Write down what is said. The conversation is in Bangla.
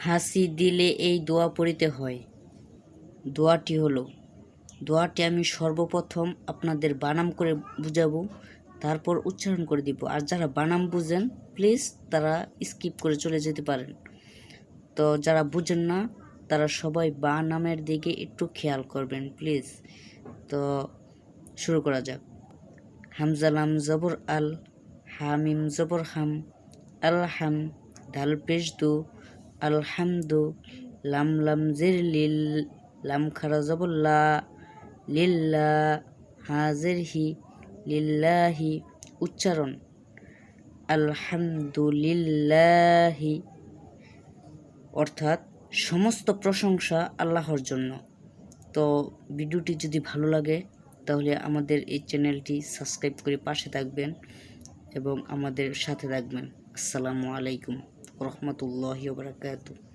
হাসি দিলে এই দোয়া পড়িতে হয়। দোয়াটি আমি সর্বপ্রথম আপনাদের বানাম করে বুঝাবো, তারপর উচ্চারণ করে দিব। আর যারা বানাম বুঝেন প্লিজ তারা স্কিপ করে চলে যেতে পারেন। তো যারা বুঝেন না তারা সবাই বানামের দিকে একটু খেয়াল করবেন প্লিজ। তো শুরু করা যাক। হামজা লাম জবর আল, হামিম জবর হাম, আল হাম, দাল পেশ দু, আলহামদু, লাম লাম জির লিল, লাম খারা জবর লা, লিল্লা, হাজির হি, লিল্লাহি। উচ্চারণ আলহামদুলিল্লাহি, অর্থাৎ সমস্ত প্রশংসা আল্লাহর জন্য। তো ভিডিওটি যদি ভালো লাগে তাহলে আমাদের এই চ্যানেলটি সাবস্ক্রাইব করে পাশে থাকবেন এবং আমাদের সাথে থাকবেন। আসসালামু আলাইকুম ওয়া রাহমাতুল্লাহি ওয়া বারাকাতুহু।